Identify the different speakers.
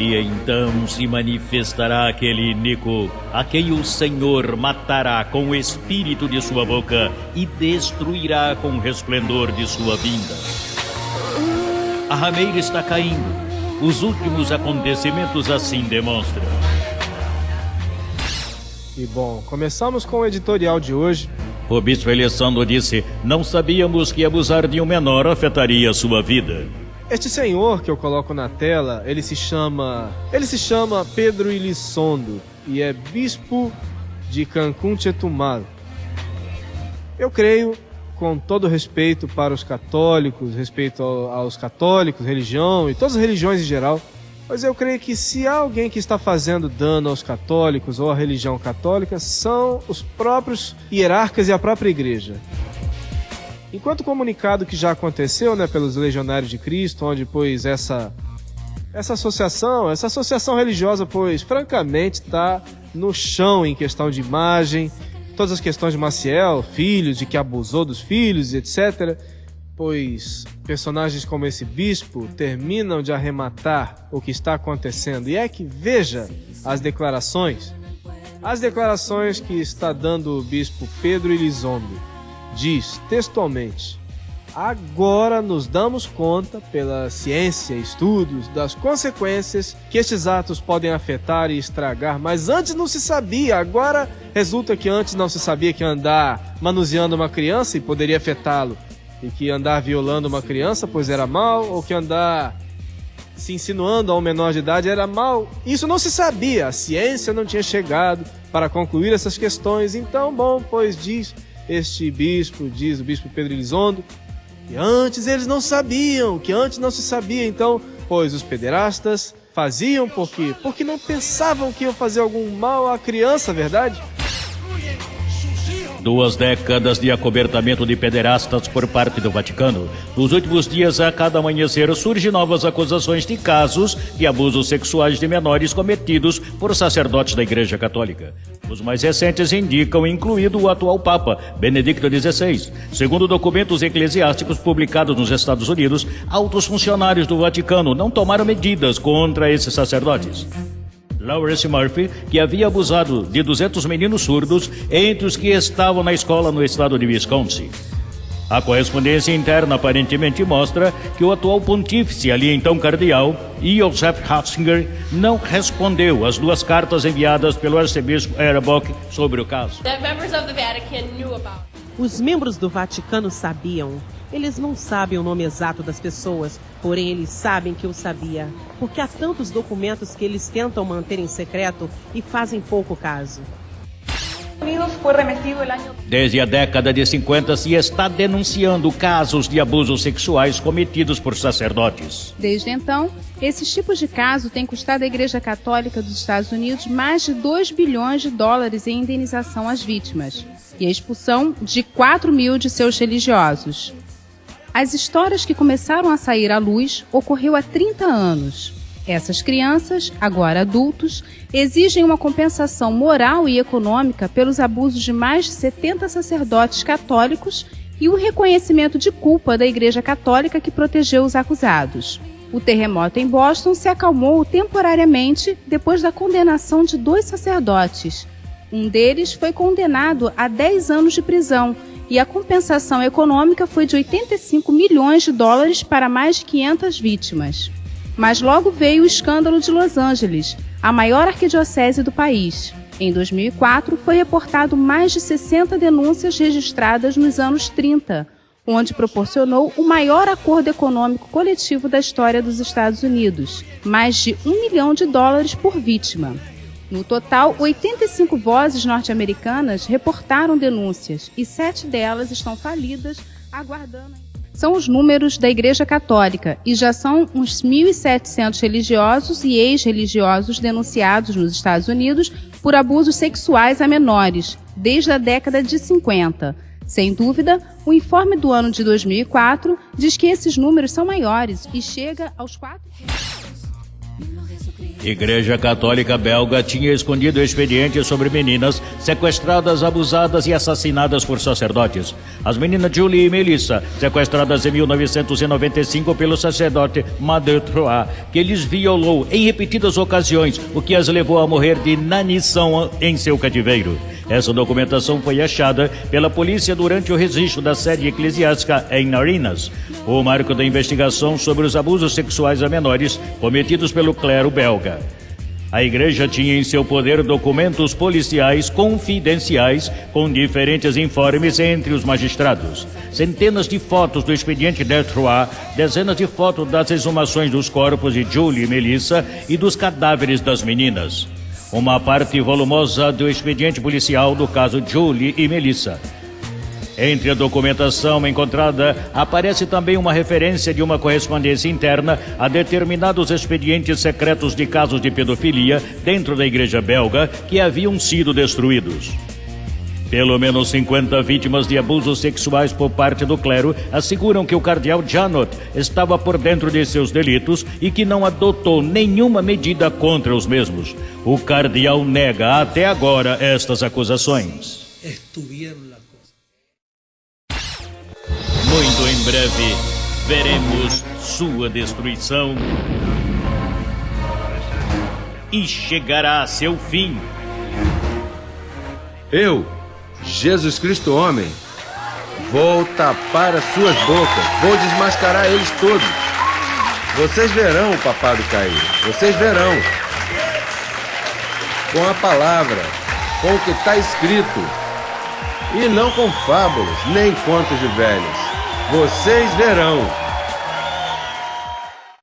Speaker 1: E então se manifestará aquele iníquo, a quem o Senhor matará com o espírito de sua boca e destruirá com o resplendor de sua vinda. A rameira está caindo. Os últimos acontecimentos assim demonstram.
Speaker 2: E bom, começamos com o editorial de hoje.
Speaker 1: O bispo Alessandro disse: não sabíamos que abusar de um menor afetaria sua vida.
Speaker 2: Este senhor que eu coloco na tela, ele se chama Pedro Elizondo e é bispo de Cancún, Chetumal. Eu creio, com todo respeito para os católicos, respeito aos católicos, religião e todas as religiões em geral, mas eu creio que se há alguém que está fazendo dano aos católicos ou à religião católica, são os próprios hierarcas e a própria igreja. Enquanto o comunicado que já aconteceu, pelos Legionários de Cristo, onde, pois, essa associação religiosa, pois, francamente, está no chão em questão de imagem, todas as questões de Maciel, filhos, de que abusou dos filhos, etc., pois personagens como esse bispo terminam de arrematar o que está acontecendo. E é que veja as declarações que está dando o bispo Pedro Elizondo. Diz textualmente: agora nos damos conta, pela ciência e estudos, das consequências que estes atos podem afetar e estragar, mas antes não se sabia. Agora resulta que antes não se sabia que andar manuseando uma criança e poderia afetá-lo, e que andar violando uma criança, pois era mal, ou que andar se insinuando a um menor de idade era mal. Isso não se sabia, a ciência não tinha chegado para concluir essas questões. Então, bom, pois diz o bispo Pedro Elizondo, que antes eles não sabiam, que antes não se sabia. Então, pois os pederastas faziam porque não pensavam que iam fazer algum mal à criança, verdade?
Speaker 1: 2 décadas de acobertamento de pederastas por parte do Vaticano. Nos últimos dias, a cada amanhecer, surgem novas acusações de casos de abusos sexuais de menores cometidos por sacerdotes da Igreja Católica. Os mais recentes indicam, incluído o atual Papa, Benedicto XVI. Segundo documentos eclesiásticos publicados nos Estados Unidos, altos funcionários do Vaticano não tomaram medidas contra esses sacerdotes. Lawrence Murphy, que havia abusado de 200 meninos surdos, entre os que estavam na escola no estado de Wisconsin. A correspondência interna aparentemente mostra que o atual pontífice, ali então cardeal, Joseph Ratzinger, não respondeu às 2 cartas enviadas pelo arcebispo Ehrbock sobre o caso.
Speaker 3: Os membros do Vaticano sabiam. Eles não sabem o nome exato das pessoas, porém eles sabem que eu sabia, porque há tantos documentos que eles tentam manter em secreto e fazem pouco caso.
Speaker 1: Desde a década de 50 se está denunciando casos de abusos sexuais cometidos por sacerdotes.
Speaker 4: Desde então, esses tipos de casos têm custado à Igreja Católica dos Estados Unidos mais de 2 bilhões de dólares em indenização às vítimas e a expulsão de 4 mil de seus religiosos. As histórias que começaram a sair à luz ocorreu há 30 anos. Essas crianças, agora adultos, exigem uma compensação moral e econômica pelos abusos de mais de 70 sacerdotes católicos e o reconhecimento de culpa da Igreja Católica que protegeu os acusados. O terremoto em Boston se acalmou temporariamente depois da condenação de 2 sacerdotes. Um deles foi condenado a 10 anos de prisão e a compensação econômica foi de 85 milhões de dólares para mais de 500 vítimas. Mas logo veio o escândalo de Los Angeles, a maior arquidiocese do país. Em 2004, foi reportado mais de 60 denúncias registradas nos anos 30, onde proporcionou o maior acordo econômico coletivo da história dos Estados Unidos, mais de $1 milhão por vítima. No total, 85 vozes norte-americanas reportaram denúncias e 7 delas estão falidas, aguardando. São os números da Igreja Católica e já são uns 1.700 religiosos e ex-religiosos denunciados nos Estados Unidos por abusos sexuais a menores, desde a década de 50. Sem dúvida, o informe do ano de 2004 diz que esses números são maiores e chega aos 4...
Speaker 1: Igreja Católica belga tinha escondido expedientes sobre meninas sequestradas, abusadas e assassinadas por sacerdotes. As meninas Julie e Melissa, sequestradas em 1995 pelo sacerdote Madre Trois, que lhes violou em repetidas ocasiões, o que as levou a morrer de inanição em seu cativeiro. Essa documentação foi achada pela polícia durante o registro da sede eclesiástica em Narinas, o marco da investigação sobre os abusos sexuais a menores cometidos pelo clero belga. A igreja tinha em seu poder documentos policiais confidenciais com diferentes informes entre os magistrados. Centenas de fotos do expediente Detroit, dezenas de fotos das exumações dos corpos de Julie e Melissa e dos cadáveres das meninas. Uma parte volumosa do expediente policial do caso Julie e Melissa. Entre a documentação encontrada, aparece também uma referência de uma correspondência interna a determinados expedientes secretos de casos de pedofilia dentro da igreja belga que haviam sido destruídos. Pelo menos 50 vítimas de abusos sexuais por parte do clero asseguram que o cardeal Janot estava por dentro de seus delitos e que não adotou nenhuma medida contra os mesmos. O cardeal nega até agora estas acusações. Muito em breve, veremos sua destruição e chegará a seu fim.
Speaker 5: Eu, Jesus Cristo homem, vou tapar as suas bocas, vou desmascarar eles todos. Vocês verão o papado cair, vocês verão. Com a palavra, com o que está escrito, e não com fábulas, nem contos de velhos. Vocês verão.